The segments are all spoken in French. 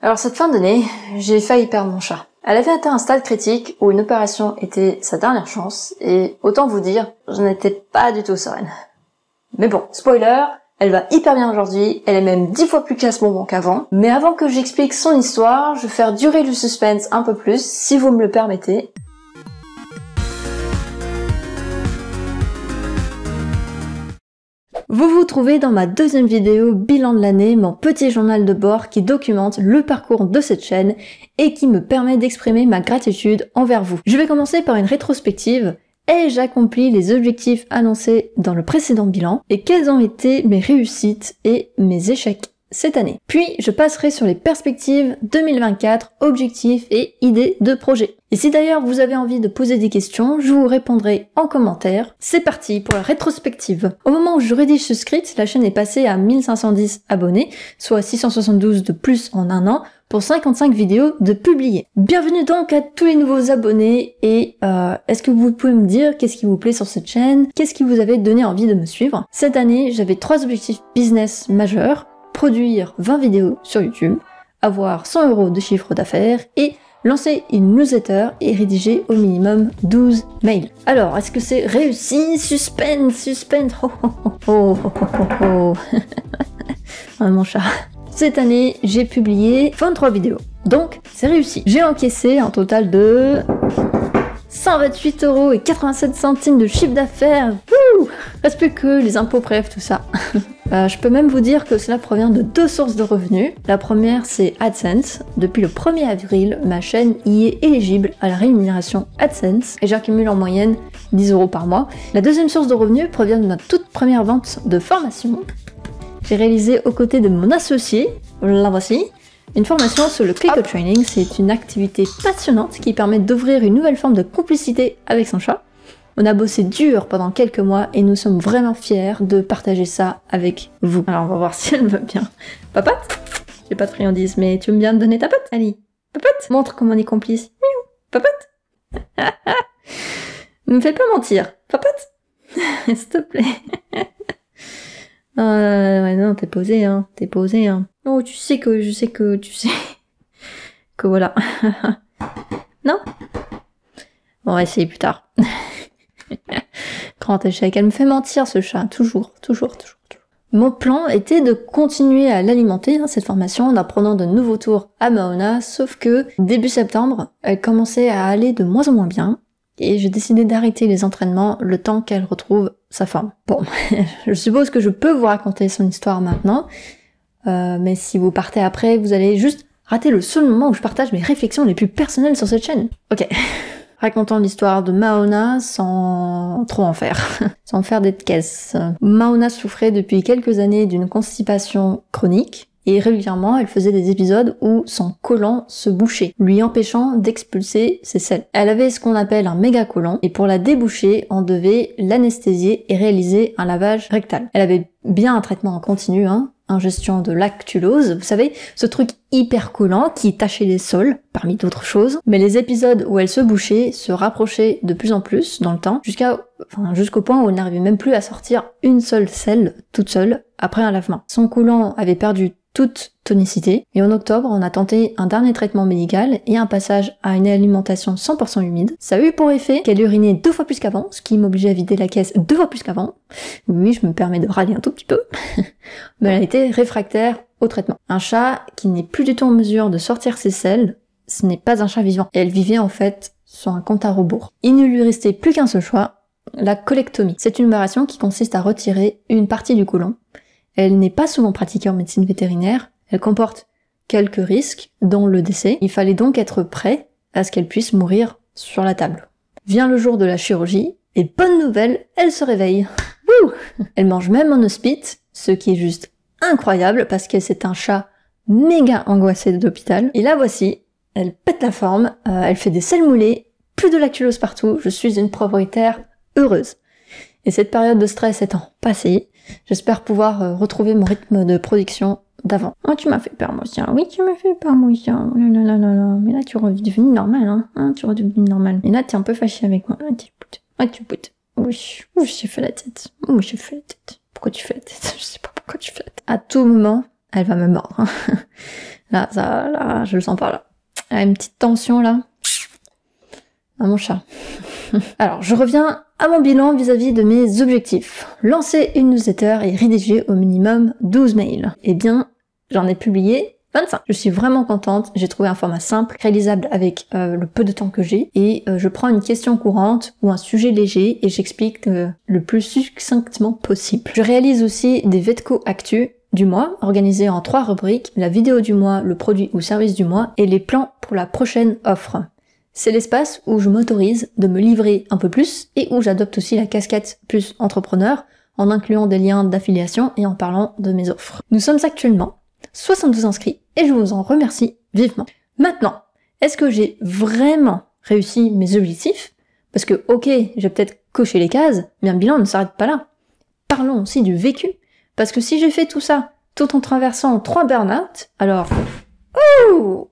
Alors cette fin d'année, j'ai failli perdre mon chat. Elle avait atteint un stade critique où une opération était sa dernière chance, et autant vous dire, je n'étais pas du tout sereine. Mais bon, spoiler, elle va hyper bien aujourd'hui, elle est même 10 fois plus classe bonbon qu'avant. Mais avant que j'explique son histoire, je vais faire durer le suspense un peu plus, si vous me le permettez. Vous vous trouvez dans ma deuxième vidéo bilan de l'année, mon petit journal de bord qui documente le parcours de cette chaîne et qui me permet d'exprimer ma gratitude envers vous. Je vais commencer par une rétrospective. Ai-je accompli les objectifs annoncés dans le précédent bilan et quelles ont été mes réussites et mes échecs cette année. Puis je passerai sur les perspectives 2024, objectifs et idées de projets. Et si d'ailleurs vous avez envie de poser des questions, je vous répondrai en commentaire. C'est parti pour la rétrospective. Au moment où je rédige ce script, la chaîne est passée à 1510 abonnés, soit 672 de plus en un an, pour 55 vidéos de publiées. Bienvenue donc à tous les nouveaux abonnés et est-ce que vous pouvez me dire qu'est-ce qui vous plaît sur cette chaîne? Qu'est-ce qui vous avait donné envie de me suivre? Cette année, j'avais 3 objectifs business majeurs: produire 20 vidéos sur YouTube, avoir 100 € de chiffre d'affaires et lancer une newsletter et rédiger au minimum 12 mails. Alors, est-ce que c'est réussi? Suspense. Oh oh oh oh oh oh oh. Ah, mon chat. Cette année, j'ai publié 23 vidéos. Donc, c'est réussi. J'ai encaissé un total de 128,87 € de chiffre d'affaires. Reste plus que les impôts, bref, tout ça. Je peux même vous dire que cela provient de 2 sources de revenus. La première, c'est AdSense. Depuis le 1er avril, ma chaîne y est éligible à la rémunération AdSense et j'accumule en moyenne 10 € par mois. La deuxième source de revenus provient de ma toute première vente de formation. J'ai réalisé aux côtés de mon associé, la voici, une formation sur le clicker training. C'est une activité passionnante qui permet d'ouvrir une nouvelle forme de complicité avec son chat. On a bossé dur pendant quelques mois et nous sommes vraiment fiers de partager ça avec vous. Alors on va voir si elle veut bien. Papote? J'ai pas de friandise, mais tu veux bien me donner ta patte? Allez, papote? Montre comment on est complice. Miaou, papote? Ne me fais pas mentir. Papote? S'il te plaît. Ouais, non, t'es posé, hein. T'es posé, hein. Oh, tu sais que que voilà. Non? On va essayer plus tard. Grand échec. Elle me fait mentir, ce chat. Toujours. Mon plan était de continuer à l'alimenter, cette formation, en apprenant de nouveaux tours à Maona, sauf que début septembre, elle commençait à aller de moins en moins bien, et j'ai décidé d'arrêter les entraînements le temps qu'elle retrouve sa forme. Bon, je suppose que je peux vous raconter son histoire maintenant, mais si vous partez après, vous allez juste rater le seul moment où je partage mes réflexions les plus personnelles sur cette chaîne. Ok. Racontons l'histoire de Maona sans trop en faire, sans faire des caisses. Maona souffrait depuis quelques années d'une constipation chronique et régulièrement elle faisait des épisodes où son côlon se bouchait, lui empêchant d'expulser ses selles. Elle avait ce qu'on appelle un méga côlon et pour la déboucher, on devait l'anesthésier et réaliser un lavage rectal. Elle avait bien un traitement en continu, ingestion de lactulose, vous savez, ce truc hyper collant qui tachait les sols, parmi d'autres choses. Mais les épisodes où elle se bouchait se rapprochaient de plus en plus dans le temps, jusqu'au point où elle n'arrivait même plus à sortir une seule selle toute seule après un lavement. Son côlon avait perdu toute tonicité, et en octobre, on a tenté un dernier traitement médical et un passage à une alimentation 100% humide. Ça a eu pour effet qu'elle urinait 2 fois plus qu'avant, ce qui m'obligeait à vider la caisse 2 fois plus qu'avant. Oui, je me permets de râler un tout petit peu. Mais elle a été réfractaire au traitement. Un chat qui n'est plus du tout en mesure de sortir ses selles, ce n'est pas un chat vivant. Et elle vivait en fait sur un compte à rebours. Il ne lui restait plus qu'un seul choix, la colectomie. C'est une opération qui consiste à retirer une partie du côlon. Elle n'est pas souvent pratiquée en médecine vétérinaire, elle comporte quelques risques, dont le décès. Il fallait donc être prêt à ce qu'elle puisse mourir sur la table. Vient le jour de la chirurgie, et bonne nouvelle, elle se réveille. Wouh! Elle mange même en hospice, ce qui est juste incroyable, parce que c'est un chat méga angoissé d'hôpital. Et la voici, elle pète la forme, elle fait des selles moulées, plus de lactulose partout, je suis une propriétaire heureuse. Et cette période de stress étant passée, j'espère pouvoir retrouver mon rythme de production d'avant. Oh, tu m'as fait peur, moi aussi. Oui, tu m'as fait peur, moi aussi. Oh là là là là là. Mais là, tu es redevenu normal, hein. Tu es redevenu normal. Et là, t'es un peu fâché avec moi. Ah, tu poutes. Oui, j'ai fait la tête. Oui, j'ai fait la tête. Pourquoi tu fais la tête? Je sais pas pourquoi tu fais la tête. À tout moment, elle va me mordre. Hein. Là, je le sens pas là. Elle a une petite tension là. Ah mon chat. Alors, je reviens à mon bilan vis-à-vis de mes objectifs. Lancer une newsletter et rédiger au minimum 12 mails. Eh bien, j'en ai publié 25. Je suis vraiment contente, j'ai trouvé un format simple, réalisable avec le peu de temps que j'ai, et je prends une question courante ou un sujet léger et j'explique le plus succinctement possible. Je réalise aussi des Vetco Actu du mois, organisés en 3 rubriques, la vidéo du mois, le produit ou service du mois, et les plans pour la prochaine offre. C'est l'espace où je m'autorise de me livrer un peu plus et où j'adopte aussi la casquette plus entrepreneur en incluant des liens d'affiliation et en parlant de mes offres. Nous sommes actuellement 72 inscrits et je vous en remercie vivement. Maintenant, est-ce que j'ai vraiment réussi mes objectifs? Parce que, ok, j'ai peut-être coché les cases, mais un bilan ne s'arrête pas là. Parlons aussi du vécu. Parce que si j'ai fait tout ça tout en traversant 3 burn-out, alors... Ouh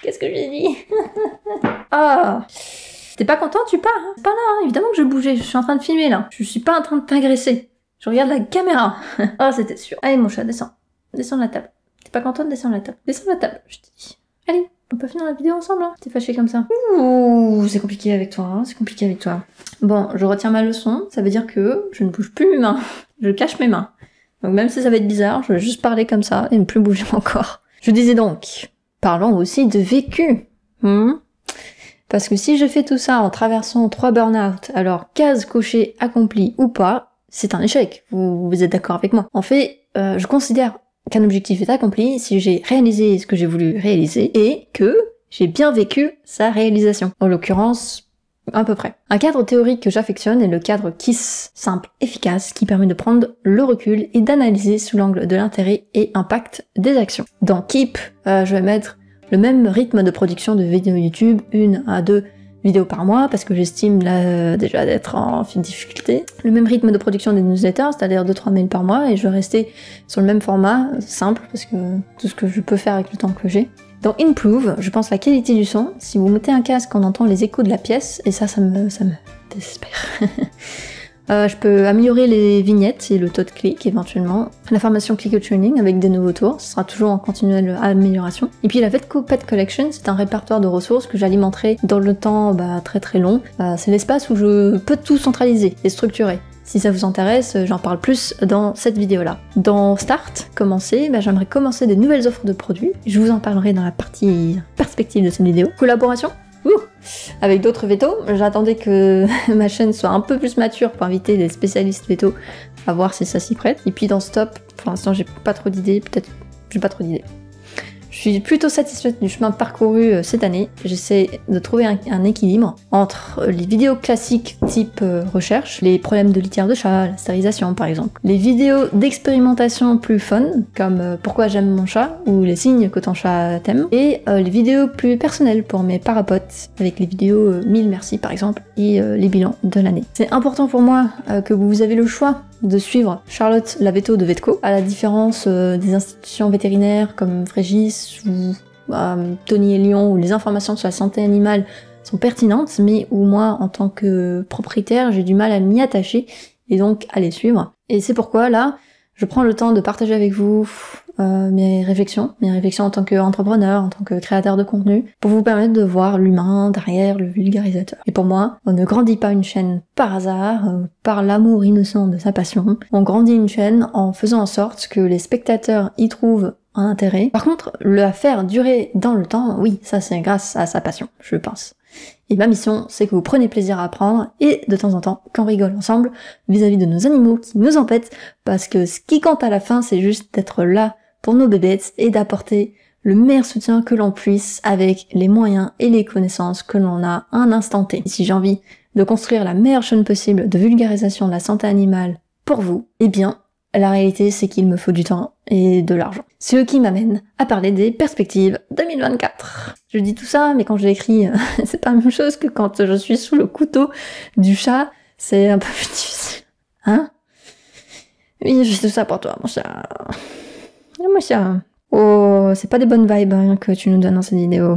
Qu'est-ce que j'ai dit? Ah, t'es pas content, tu pars, hein? C'est pas là, hein. Évidemment que je bougeais, je suis en train de filmer là. Je suis pas en train de t'agresser. Je regarde la caméra. Ah, c'était sûr. Allez mon chat, descends. Descends de la table. T'es pas content de descendre la table? Descends de la table, je te dis. Allez, on peut finir la vidéo ensemble, hein? T'es fâché comme ça. Ouh, c'est compliqué avec toi, hein? C'est compliqué avec toi. Bon, je retiens ma leçon, ça veut dire que je ne bouge plus mes mains. Je cache mes mains. Donc même si ça va être bizarre, je vais juste parler comme ça et ne plus bouger mon corps. Je disais donc... Parlons aussi de vécu. Parce que si je fais tout ça en traversant 3 burn-out, alors case cochée accomplie ou pas, c'est un échec. Vous êtes d'accord avec moi? En fait, je considère qu'un objectif est accompli si j'ai réalisé ce que j'ai voulu réaliser et que j'ai bien vécu sa réalisation. En l'occurrence, à peu près. Un cadre théorique que j'affectionne est le cadre KISS, simple, efficace, qui permet de prendre le recul et d'analyser sous l'angle de l'intérêt et impact des actions. Dans KEEP, je vais mettre le même rythme de production de vidéos YouTube, 1 à 2 vidéos par mois, parce que j'estime là déjà d'être en difficulté. Le même rythme de production des newsletters, c'est-à-dire 2-3 mails par mois, et je vais rester sur le même format, simple, parce que tout ce que je peux faire avec le temps que j'ai. Dans Improve, je pense la qualité du son. Si vous mettez un casque, on entend les échos de la pièce, et ça me désespère. Je peux améliorer les vignettes et le taux de clic éventuellement. La formation Click Training avec des nouveaux tours, ce sera toujours en continuelle amélioration. Et puis la Vetco Pet Collection, c'est un répertoire de ressources que j'alimenterai dans le temps très très long. C'est l'espace où je peux tout centraliser et structurer. Si ça vous intéresse, j'en parle plus dans cette vidéo-là. Dans Start, commencer, j'aimerais commencer des nouvelles offres de produits. Je vous en parlerai dans la partie perspective de cette vidéo. Collaboration avec d'autres vétos. J'attendais que ma chaîne soit un peu plus mature pour inviter des spécialistes vétos à voir si ça s'y prête. Et puis dans Stop, pour l'instant j'ai pas trop d'idées, peut-être j'ai pas trop d'idées. Je suis plutôt satisfaite du chemin parcouru cette année. J'essaie de trouver un équilibre entre les vidéos classiques type recherche, les problèmes de litière de chat, la stérilisation par exemple, les vidéos d'expérimentation plus fun, comme pourquoi j'aime mon chat ou les signes que ton chat t'aime, et les vidéos plus personnelles pour mes parapotes, avec les vidéos 1000 merci par exemple, et les bilans de l'année. C'est important pour moi que vous avez le choix de suivre Charlotte la véto de Vetco, à la différence des institutions vétérinaires comme Frégis ou Tony et Lyon, où les informations sur la santé animale sont pertinentes, mais où moi, en tant que propriétaire, j'ai du mal à m'y attacher et donc à les suivre. Et c'est pourquoi là, je prends le temps de partager avec vous mes réflexions en tant qu'entrepreneur, en tant que créateur de contenu, pour vous permettre de voir l'humain derrière le vulgarisateur. Et pour moi, on ne grandit pas une chaîne par hasard, par l'amour innocent de sa passion. On grandit une chaîne en faisant en sorte que les spectateurs y trouvent un intérêt. Par contre, la faire durer dans le temps, oui, ça c'est grâce à sa passion, je pense. Et ma mission, c'est que vous prenez plaisir à apprendre et de temps en temps qu'on rigole ensemble vis-à-vis de nos animaux qui nous embêtent, parce que ce qui compte à la fin, c'est juste d'être là pour nos bébêtes et d'apporter le meilleur soutien que l'on puisse avec les moyens et les connaissances que l'on a à un instant T. Et si j'ai envie de construire la meilleure chaîne possible de vulgarisation de la santé animale pour vous, eh bien, la réalité, c'est qu'il me faut du temps et de l'argent. Ce qui m'amène à parler des perspectives 2024. Je dis tout ça, mais quand je l'écris, c'est pas la même chose que quand je suis sous le couteau du chat. C'est un peu plus difficile. Hein? Oui, je fais tout ça pour toi, mon chat. Mon chat. Oh, c'est pas des bonnes vibes hein, que tu nous donnes dans cette vidéo.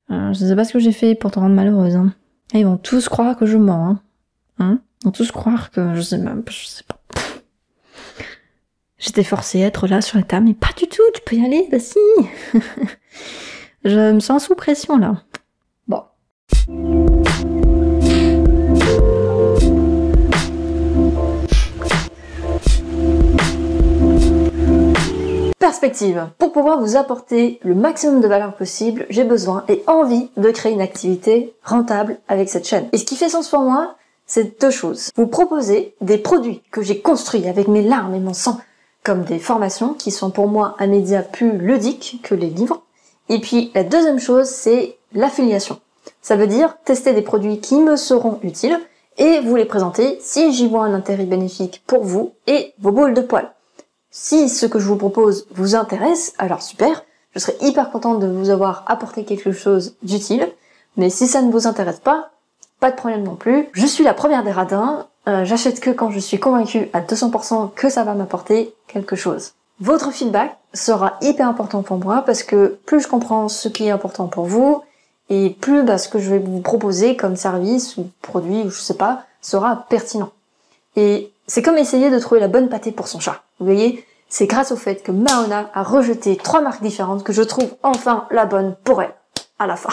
Je sais pas ce que j'ai fait pour te rendre malheureuse. Hein. Et ils vont tous croire que je mens. Hein? Ils vont tous croire que je sais même pas, je sais pas. J'étais forcée à être là sur la table, mais pas du tout, tu peux y aller, bah si. Je me sens sous pression là. Bon. Perspective. Pour pouvoir vous apporter le maximum de valeur possible, j'ai besoin et envie de créer une activité rentable avec cette chaîne. Et ce qui fait sens pour moi, c'est deux choses. Vous proposer des produits que j'ai construits avec mes larmes et mon sang, comme des formations qui sont pour moi un média plus ludique que les livres. Et puis la deuxième chose, c'est l'affiliation. Ça veut dire tester des produits qui me seront utiles et vous les présenter si j'y vois un intérêt bénéfique pour vous et vos boules de poils. Si ce que je vous propose vous intéresse, alors super, je serai hyper contente de vous avoir apporté quelque chose d'utile, mais si ça ne vous intéresse pas de problème non plus. Je suis la première des radins, j'achète que quand je suis convaincue à 200% que ça va m'apporter quelque chose. Votre feedback sera hyper important pour moi parce que plus je comprends ce qui est important pour vous, et plus ce que je vais vous proposer comme service ou produit, ou je sais pas, sera pertinent. Et c'est comme essayer de trouver la bonne pâtée pour son chat. Vous voyez, c'est grâce au fait que Mahona a rejeté 3 marques différentes que je trouve enfin la bonne pour elle, à la fin.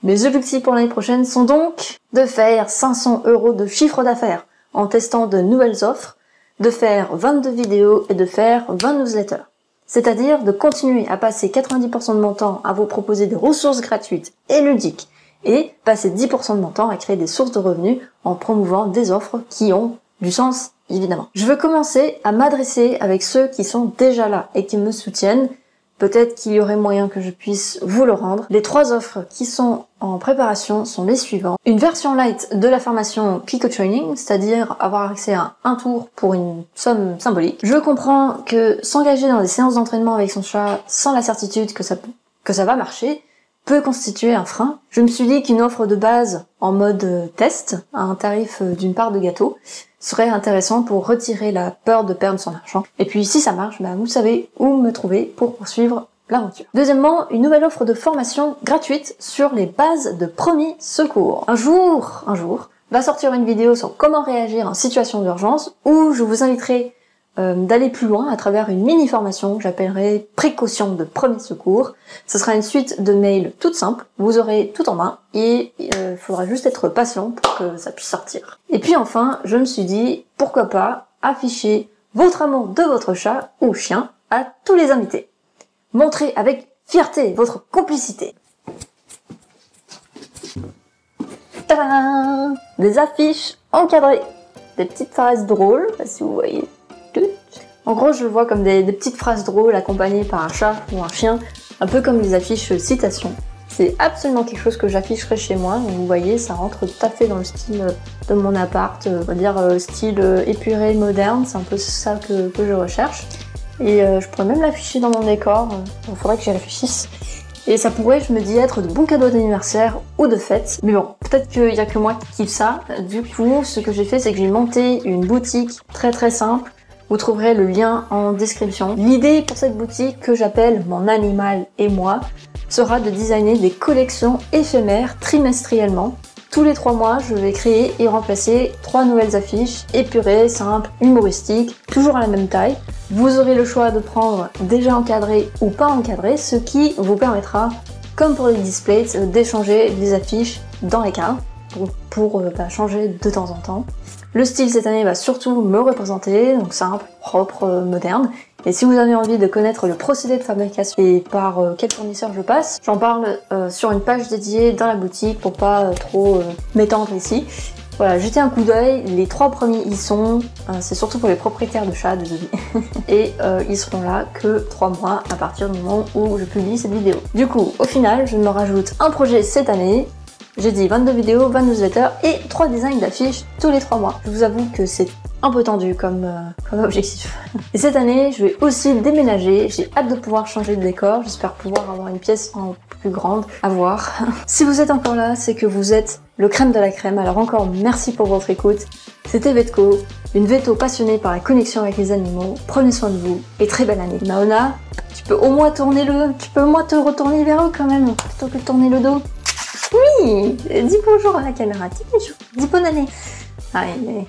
Mes objectifs pour l'année prochaine sont donc de faire 500 € de chiffre d'affaires en testant de nouvelles offres, de faire 22 vidéos et de faire 20 newsletters. C'est-à-dire de continuer à passer 90% de mon temps à vous proposer des ressources gratuites et ludiques et passer 10% de mon temps à créer des sources de revenus en promouvant des offres qui ont du sens, évidemment. Je veux commencer à m'adresser avec ceux qui sont déjà là et qui me soutiennent. Peut-être qu'il y aurait moyen que je puisse vous le rendre. Les 3 offres qui sont en préparation sont les suivants. Une version light de la formation Kiko Training, c'est-à-dire avoir accès à un tour pour une somme symbolique. Je comprends que s'engager dans des séances d'entraînement avec son chat sans la certitude que ça va marcher peut constituer un frein. Je me suis dit qu'une offre de base en mode test, à un tarif d'une part de gâteau, serait intéressant pour retirer la peur de perdre son argent. Et puis si ça marche, vous savez où me trouver pour poursuivre l'aventure. Deuxièmement, une nouvelle offre de formation gratuite sur les bases de premiers secours. Un jour, va sortir une vidéo sur comment réagir en situation d'urgence où je vous inviterai d'aller plus loin à travers une mini-formation que j'appellerai précaution de premier secours. Ce sera une suite de mails toute simple, vous aurez tout en main et il faudra juste être patient pour que ça puisse sortir. Et puis enfin, je me suis dit, pourquoi pas afficher votre amour de votre chat ou chien à tous les invités. Montrez avec fierté votre complicité. Tadam! Des affiches encadrées, des petites phrases drôles, si vous voyez. En gros, je le vois comme des petites phrases drôles accompagnées par un chat ou un chien, un peu comme les affiches citations. C'est absolument quelque chose que j'afficherai chez moi, donc vous voyez, ça rentre tout à fait dans le style de mon appart, on va dire style épuré, moderne, c'est un peu ça que je recherche. Et je pourrais même l'afficher dans mon décor, il faudrait que j'y réfléchisse. Et ça pourrait, je me dis, être de bons cadeaux d'anniversaire ou de fête. Mais bon, peut-être qu'il n'y a que moi qui kiffe ça. Du coup, ce que j'ai fait, c'est que j'ai monté une boutique très simple. Vous trouverez le lien en description. L'idée pour cette boutique, que j'appelle mon animal et moi, sera de designer des collections éphémères trimestriellement. Tous les 3 mois, je vais créer et remplacer 3 nouvelles affiches, épurées, simples, humoristiques, toujours à la même taille. Vous aurez le choix de prendre déjà encadré ou pas encadré, ce qui vous permettra, comme pour les displays, d'échanger des affiches dans les cadres pour changer de temps en temps. Le style cette année va surtout me représenter, donc simple, propre, moderne. Et si vous avez envie de connaître le procédé de fabrication et par quel fournisseur je passe, j'en parle sur une page dédiée dans la boutique pour pas trop m'étendre ici. Voilà, jetez un coup d'œil, les 3 premiers y sont, c'est surtout pour les propriétaires de chats, désolé. Et ils seront là que 3 mois à partir du moment où je publie cette vidéo. Du coup, au final, je me rajoute un projet cette année. J'ai dit 22 vidéos, 20 newsletters et 3 designs d'affiches tous les 3 mois. Je vous avoue que c'est un peu tendu comme objectif. Et cette année, je vais aussi déménager. J'ai hâte de pouvoir changer de décor. J'espère pouvoir avoir une pièce en plus grande à voir. Si vous êtes encore là, c'est que vous êtes le crème de la crème. Alors encore merci pour votre écoute. C'était Vetco, une veto passionnée par la connexion avec les animaux. Prenez soin de vous et très belle année. Mahona, tu peux au moins te retourner vers eux quand même, plutôt que de tourner le dos. Oui, dis bonjour à la caméra, dis bonjour, dis bonne année. Allez.